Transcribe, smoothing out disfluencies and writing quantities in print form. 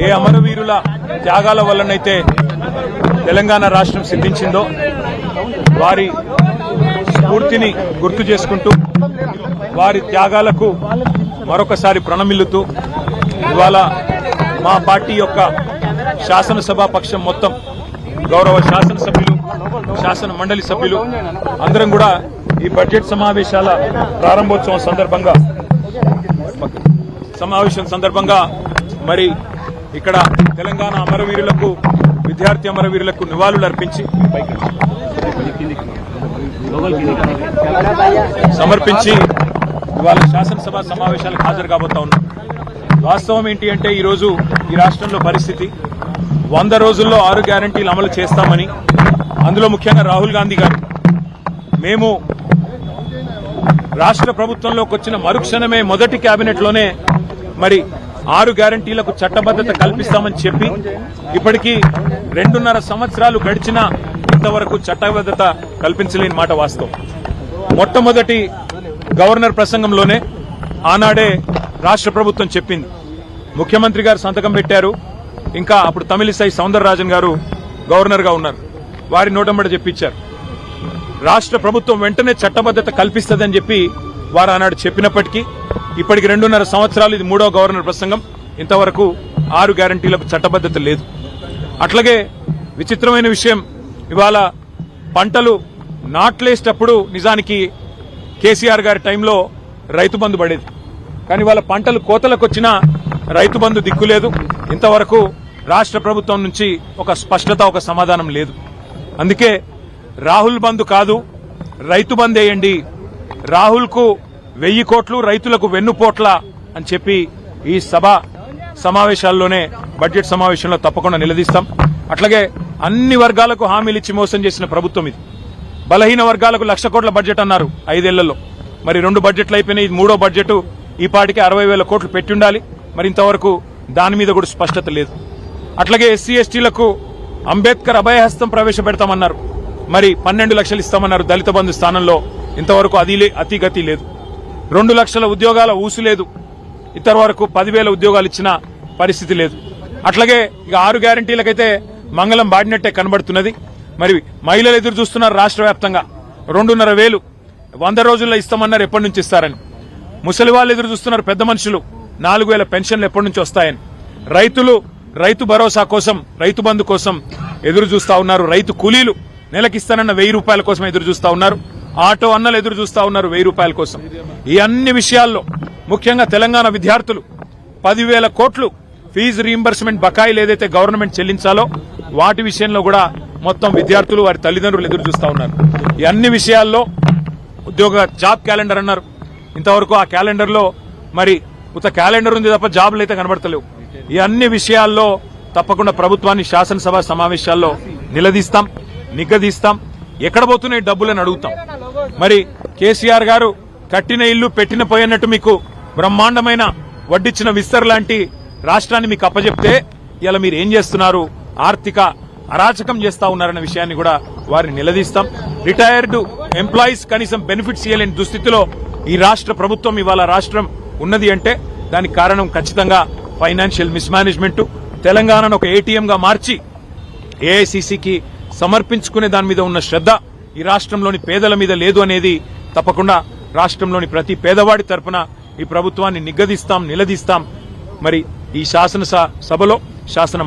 ఏ అమరవీరుల త్యాగాల వల్లనైతే తెలంగాణ రాష్ట్రం సిద్ధించిందో వారి స్ఫూర్తిని గుర్తు చేసుకుంటూ వారి త్యాగాలకు మరొకసారి ప్రణమిల్లుతూ ఇవాళ మా పార్టీ యొక్క శాసనసభా పక్షం మొత్తం గౌరవ శాసనసభ్యులు శాసన మండలి సభ్యులు అందరం కూడా ఈ బడ్జెట్ సమావేశం సందర్భంగా మరి ఇక్కడ తెలంగాణ అమరవీరులకు విద్యార్థి అమరవీరులకు నివాళులు అర్పించి సమర్పించి ఇవాళ శాసనసభ సమావేశాలకు హాజరు కాబోతా ఉన్నాం. వాస్తవం ఏంటి అంటే ఈరోజు ఈ రాష్ట్రంలో పరిస్థితి 100 రోజుల్లో 6 గ్యారంటీలు అమలు చేస్తామని, అందులో ముఖ్యంగా రాహుల్ గాంధీ గారు మేము రాష్ట్ర ప్రభుత్వంలోకి వచ్చిన మరుక్షణమే మొదటి కేబినెట్లోనే మరి 6 గ్యారంటీలకు చట్టబద్దత కల్పిస్తామని చెప్పి ఇప్పటికీ 2.5 సంవత్సరాలు గడిచినా ఇంతవరకు చట్టబద్దత కల్పించలేని మాట వాస్తవం. మొట్టమొదటి గవర్నర్ ప్రసంగంలోనే ఆనాడే రాష్ట్ర ప్రభుత్వం చెప్పింది. ముఖ్యమంత్రి గారు సంతకం పెట్టారు. ఇంకా అప్పుడు తమిళిసై సౌందరరాజన్ గారు గవర్నర్ గా ఉన్నారు. వారి నోటంబడి చెప్పించారు. రాష్ట్ర ప్రభుత్వం వెంటనే చట్టబద్దత కల్పిస్తుందని చెప్పి వారు ఆనాడు చెప్పినప్పటికీ ఇప్పటికి 2.5 సంవత్సరాలు ఇది 3వ గవర్నర్ ప్రసంగం. ఇంతవరకు 6 గ్యారంటీలకు చట్టబద్దత లేదు. అట్లాగే విచిత్రమైన విషయం, ఇవాళ పంటలు నాట్లేసేటప్పుడు నిజానికి కేసీఆర్ గారి టైంలో రైతు బంధు పడేది. కానీ వాళ్ళ పంటలు కోతలకు వచ్చినా రైతు బంధు దిక్కులేదు. ఇంతవరకు రాష్ట్ర ప్రభుత్వం నుంచి ఒక స్పష్టత, ఒక సమాధానం లేదు. అందుకే రాహుల్ బంధు కాదు, రైతు బంద్ వేయండి, రాహుల్ కు 1000 కోట్లు, రైతులకు వెన్నుపోట్ల అని చెప్పి ఈ సభ సమావేశాల్లోనే బడ్జెట్ సమావేశంలో తప్పకుండా నిలదీస్తాం. అట్లాగే అన్ని వర్గాలకు హామీలు ఇచ్చి మోసం చేసిన ప్రభుత్వం ఇది. బలహీన వర్గాలకు 1,00,000 కోట్ల బడ్జెట్ అన్నారు 5 ఏళ్లలో. మరి 2 బడ్జెట్లు అయిపోయినాయి. ఇది 3వ బడ్జెట్. ఈ పాటికి 60,000 కోట్లు పెట్టి ఉండాలి. మరి ఇంతవరకు దాని మీద కూడా స్పష్టత లేదు. అట్లాగే ఎస్సీ ఎస్టీలకు అంబేద్కర్ అభయహస్తం ప్రవేశపెడతామన్నారు. మరి 12 లక్షలు ఇస్తామన్నారు దళిత బంధు స్థానంలో. ఇంతవరకు అతిగతి లేదు. 2 లక్షల ఉద్యోగాల ఊసు లేదు. ఇంతవరకు 10,000 ఉద్యోగాలు ఇచ్చిన పరిస్థితి లేదు. అట్లాగే ఇక 6 గ్యారంటీలకైతే మంగళం బాడినట్టే కనబడుతున్నది. మరి మహిళలు ఎదురు చూస్తున్నారు. రాష్ట్ర వ్యాప్తంగా 2,500 100 రోజుల్లో ఇస్తామన్నారు. ఎప్పటి నుంచి ఇస్తారని. ముసలి వాళ్ళు ఎదురు చూస్తున్నారు. పెద్ద మనుషులు 4,000 పెన్షన్లు ఎప్పటి నుంచి వస్తాయని. రైతులు రైతు భరోసా కోసం, రైతు బంధు కోసం ఎదురు చూస్తా ఉన్నారు. రైతు కూలీలు నెలకిస్తానన్న 1,000 రూపాయల కోసం ఎదురు చూస్తా ఉన్నారు. ఆటో అన్నలు ఎదురు చూస్తా ఉన్నారు 1,000 రూపాయల కోసం. ఈ అన్ని విషయాల్లో ముఖ్యంగా తెలంగాణ విద్యార్థులు 10,000 కోట్లు ఫీజు రీయింబర్స్మెంట్ బకాయిలు ఏదైతే గవర్నమెంట్ చెల్లించాలో వాటి విషయంలో కూడా మొత్తం విద్యార్థులు, వారి తల్లిదండ్రులు ఎదురు చూస్తా ఉన్నారు. ఈ అన్ని విషయాల్లో జాబ్ క్యాలెండర్ అన్నారు. ఇంతవరకు ఆ క్యాలెండర్ లో మరి ఉత్త క్యాలెండర్ ఉంది తప్ప జాబులు అయితే కనబడతలేవు. ఈ అన్ని విషయాల్లో తప్పకుండా ప్రభుత్వాన్ని శాసనసభ సమావేశాల్లో నిలదీస్తాం, నిగ్గదీస్తాం. ఎక్కడ పోతున్నాయి డబ్బులని అడుగుతాం. మరి కేసీఆర్ గారు కట్టిన ఇల్లు పెట్టిన పోయినట్టు మీకు బ్రహ్మాండమైన వడ్డిచ్చిన విస్తర్ లాంటి రాష్ట్రాన్ని మీకు అప్పచెప్తే ఇలా మీరు ఏం చేస్తున్నారు, ఆర్థిక అరాచకం చేస్తా ఉన్నారన్న విషయాన్ని కూడా వారిని నిలదీస్తాం. రిటైర్డ్ ఎంప్లాయీస్ కనీసం బెనిఫిట్స్ ఇవ్వలేని దుస్థితిలో ఈ రాష్ట్ర ప్రభుత్వం ఇవాళ రాష్ట్రం ఉన్నది అంటే దానికి కారణం ఖచ్చితంగా ఫైనాన్షియల్ మిస్మేనేజ్మెంట్. తెలంగాణను ఒక ఏటీఎం గా మార్చి ఏఐసీసీకి సమర్పించుకునే దాని మీద ఉన్న శ్రద్ధ ఈ రాష్ట్రంలోని పేదల మీద లేదు అనేది తప్పకుండా రాష్ట్రంలోని ప్రతి పేదవాడి తరపున ఈ ప్రభుత్వాన్ని నిగ్గదీస్తాం, నిలదీస్తాం. మరి ఈ శాసనసభలో శాసన